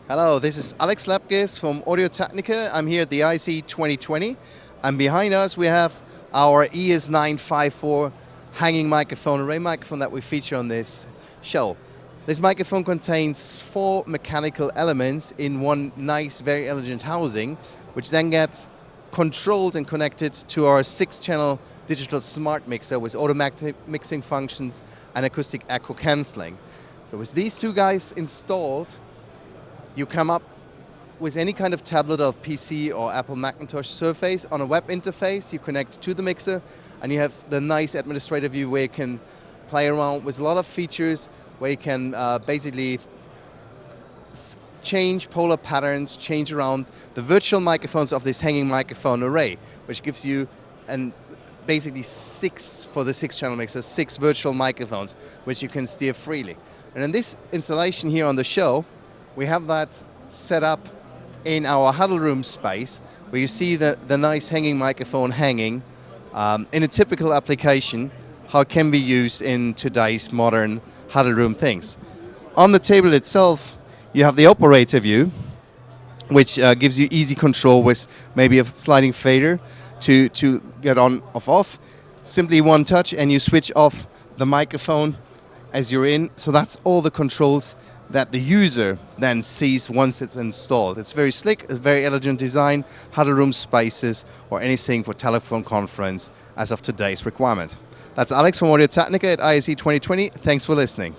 Hello, this is Alex Lapkes from Audio-Technica. I'm here at the ISE 2020, and behind us we have our ES954 hanging microphone, array microphone that we feature on this show. This microphone contains 4 mechanical elements in one nice, very elegant housing, which then gets controlled and connected to our 6-channel digital SmartMixer with automatic mixing functions and acoustic echo cancelling. So with these 2 guys installed, you come up with any kind of tablet or PC or Apple Macintosh Surface on a web interface. You connect to the mixer and you have the nice administrative view where you can play around with a lot of features, where you can basically change polar patterns, change around the virtual microphones of this hanging microphone array, which gives you basically 6 for the 6-channel mixer, 6 virtual microphones, which you can steer freely. And in this installation here on the show, we have that set up in our huddle room space, where you see the nice hanging microphone hanging in a typical application, how it can be used in today's modern huddle room things. On the table itself, you have the operator view, which gives you easy control with maybe a sliding fader to get on or off. Simply one touch and you switch off the microphone as you're in. So that's all the controls that the user then sees once it's installed. It's very slick, a very elegant design, huddle room spaces, or anything for telephone conference as of today's requirement. That's Alex from Audio-Technica at ISE 2020. Thanks for listening.